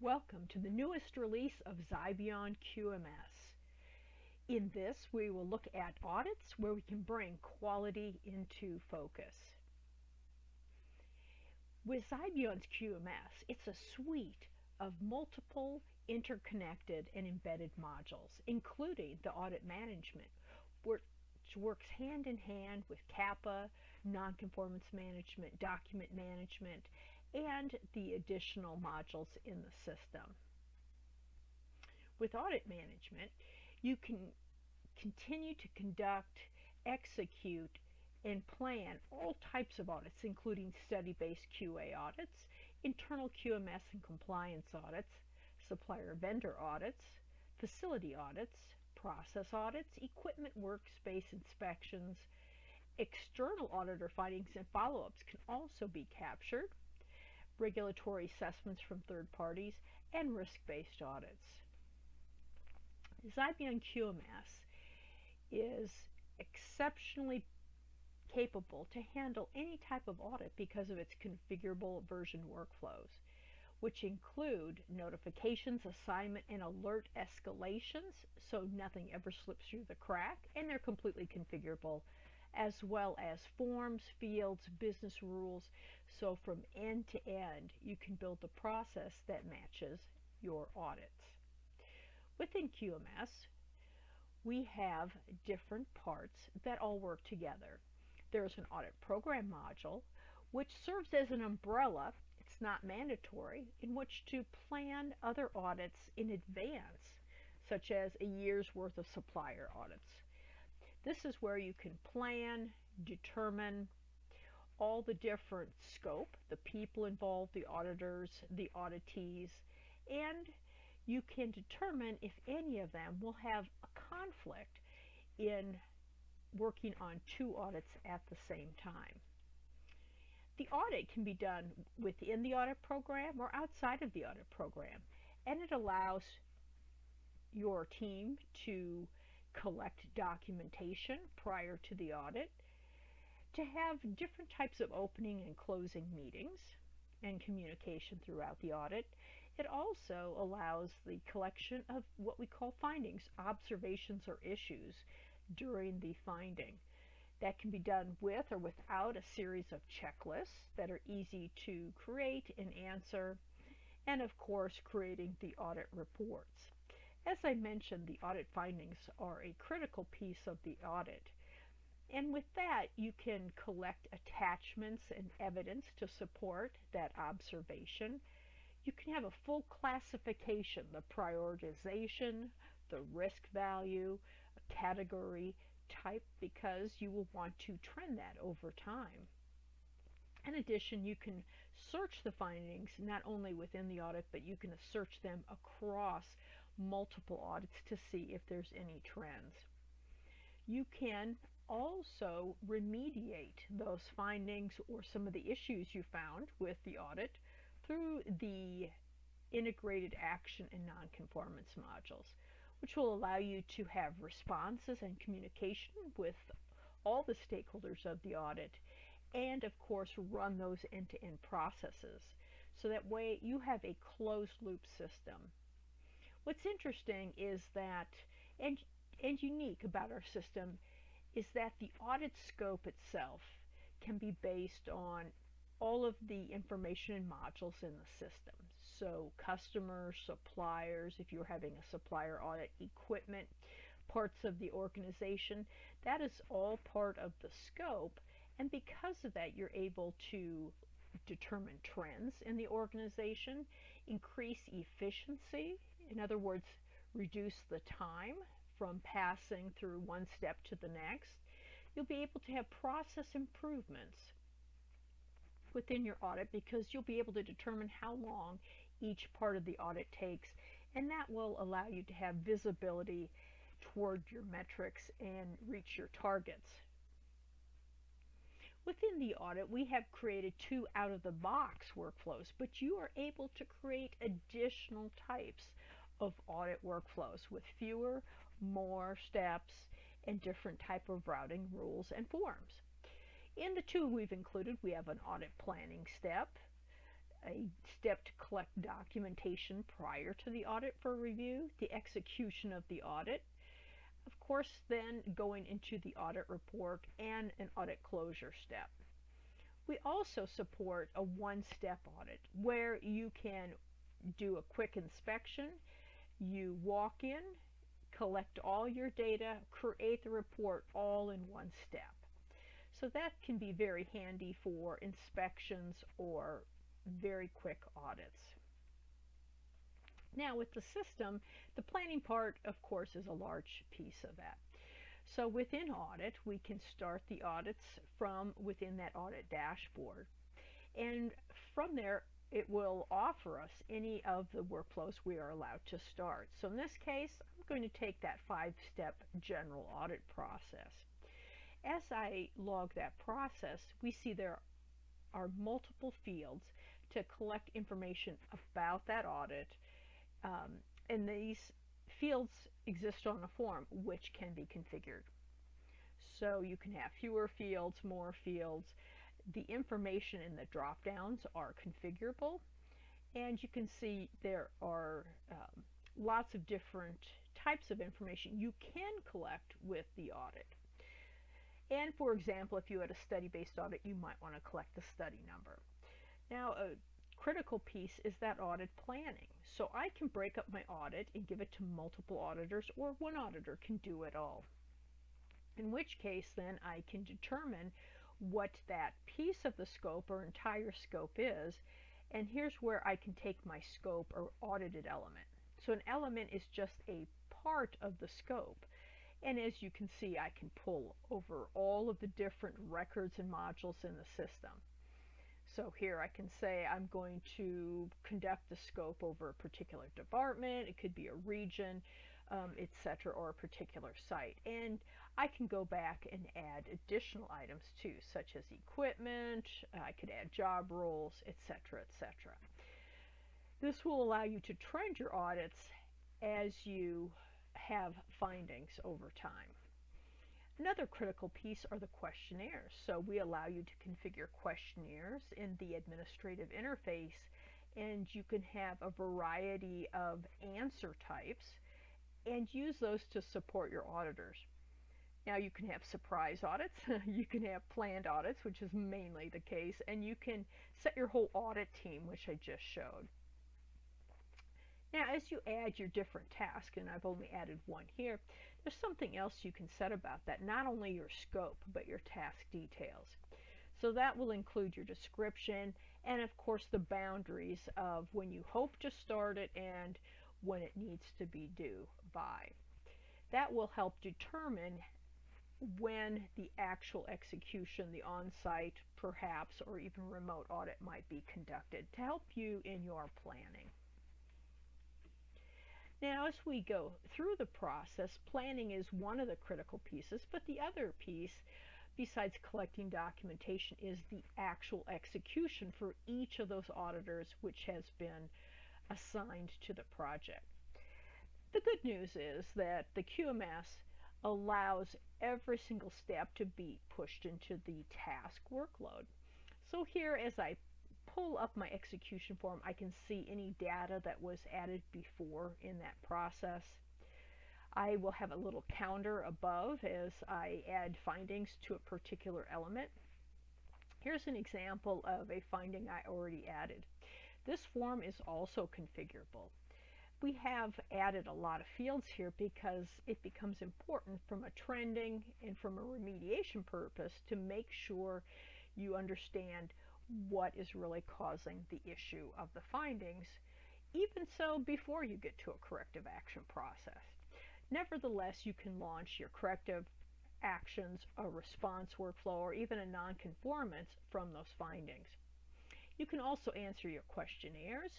Welcome to the newest release of Xybion QMS. In this, we will look at audits where we can bring quality into focus. With Xybion's QMS, it's a suite of multiple interconnected and embedded modules, including the Audit Management, which works hand in hand with CAPA, Nonconformance Management, Document Management, and the additional modules in the system. With Audit Management, you can continue to conduct, execute, and plan all types of audits, including study-based QA audits, internal QMS and compliance audits, supplier vendor audits, facility audits, process audits, equipment workspace inspections. External auditor findings and follow-ups can also be captured, regulatory assessments from third parties, and risk-based audits. Xybion QMS is exceptionally capable to handle any type of audit because of its configurable version workflows, which include notifications, assignment, and alert escalations, so nothing ever slips through the crack, and they're completely configurable, as well as forms, fields, business rules, so from end to end you can build the process that matches your audits. Within QMS, we have different parts that all work together. There's an audit program module, which serves as an umbrella, it's not mandatory, in which to plan other audits in advance, such as a year's worth of supplier audits. This is where you can plan, determine all the different scope, the people involved, the auditors, the auditees, and you can determine if any of them will have a conflict in working on two audits at the same time. The audit can be done within the audit program or outside of the audit program, and it allows your team to collect documentation prior to the audit, to have different types of opening and closing meetings and communication throughout the audit. It also allows the collection of what we call findings, observations or issues during the finding. That can be done with or without a series of checklists that are easy to create and answer, and of course creating the audit reports. As I mentioned, the audit findings are a critical piece of the audit, and with that you can collect attachments and evidence to support that observation. You can have a full classification, the prioritization, the risk value, a category type, because you will want to trend that over time. In addition, you can search the findings not only within the audit, but you can search them across multiple audits to see if there's any trends. You can also remediate those findings or some of the issues you found with the audit through the integrated action and nonconformance modules, which will allow you to have responses and communication with all the stakeholders of the audit, and of course run those end-to-end processes, so that way you have a closed loop system. What's interesting is that, and unique about our system, is that the audit scope itself can be based on all of the information and modules in the system. So customers, suppliers, if you're having a supplier audit, equipment, parts of the organization, that is all part of the scope, and because of that you're able to determine trends in the organization, increase efficiency, in other words, reduce the time from passing through one step to the next. You'll be able to have process improvements within your audit because you'll be able to determine how long each part of the audit takes, and that will allow you to have visibility toward your metrics and reach your targets. Within the audit, we have created two out-of-the-box workflows, but you are able to create additional types of audit workflows with fewer, more steps and different type of routing rules and forms. In the two we've included, we have an audit planning step, a step to collect documentation prior to the audit for review, the execution of the audit, of course, then going into the audit report and an audit closure step. We also support a one-step audit where you can do a quick inspection, you walk in, collect all your data, create the report all in one step. So that can be very handy for inspections or very quick audits. Now with the system, the planning part, of course, is a large piece of that. So within audit, we can start the audits from within that audit dashboard. And from there, it will offer us any of the workflows we are allowed to start. So in this case, I'm going to take that 5-step general audit process. As I log that process, we see there are multiple fields to collect information about that audit, and these fields exist on a form which can be configured. So you can have fewer fields, more fields. The information in the drop-downs are configurable, and you can see there are lots of different types of information you can collect with the audit. And for example, if you had a study-based audit, you might want to collect the study number. Now, a critical piece is that audit planning. So I can break up my audit and give it to multiple auditors, or one auditor can do it all. In which case, then I can determine what that piece of the scope or entire scope is, and here's where I can take my scope or audited element. So an element is just a part of the scope. And as you can see, I can pull over all of the different records and modules in the system. So here I can say I'm going to conduct the scope over a particular department, it could be a region, etc., or a particular site. And I can go back and add additional items too, such as equipment, I could add job roles, etc., etc. This will allow you to trend your audits as you have findings over time. Another critical piece are the questionnaires. So we allow you to configure questionnaires in the administrative interface, and you can have a variety of answer types and use those to support your auditors. Now you can have surprise audits, you can have planned audits, which is mainly the case, and you can set your whole audit team, which I just showed. Now, as you add your different tasks, and I've only added one here, there's something else you can set about that, not only your scope, but your task details. So that will include your description and, of course, the boundaries of when you hope to start it and when it needs to be due by. That will help determine when the actual execution, the on-site, perhaps, or even remote audit might be conducted to help you in your planning. Now, as we go through the process, planning is one of the critical pieces, but the other piece, besides collecting documentation, is the actual execution for each of those auditors which has been assigned to the project. The good news is that the QMS allows every single step to be pushed into the task workload. So here, as I pull up my execution form, I can see any data that was added before in that process. I will have a little counter above as I add findings to a particular element. Here's an example of a finding I already added. This form is also configurable. We have added a lot of fields here because it becomes important from a trending and from a remediation purpose to make sure you understand what is really causing the issue of the findings, even so before you get to a corrective action process. Nevertheless, you can launch your corrective actions, a response workflow, or even a non-conformance from those findings. You can also answer your questionnaires.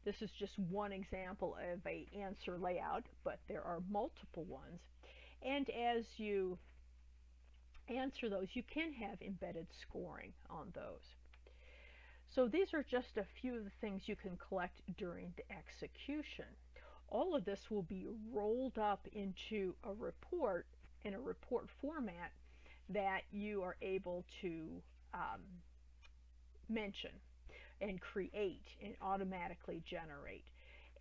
This is just one example of an answer layout, but there are multiple ones. And as you answer those, you can have embedded scoring on those. So these are just a few of the things you can collect during the execution. All of this will be rolled up into a report in a report format that you are able to mention. and create and automatically generate.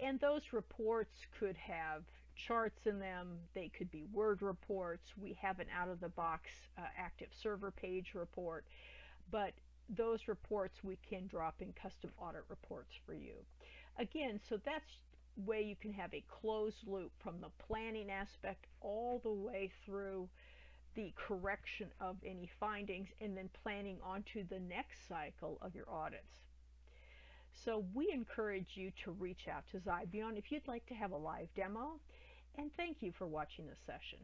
And those reports could have charts in them, they could be Word reports. We have an out-of-the-box active server page report, but those reports we can drop in custom audit reports for you. Again, so that's way you can have a closed loop from the planning aspect all the way through the correction of any findings and then planning onto the next cycle of your audits. So we encourage you to reach out to Xybion if you'd like to have a live demo, and thank you for watching this session.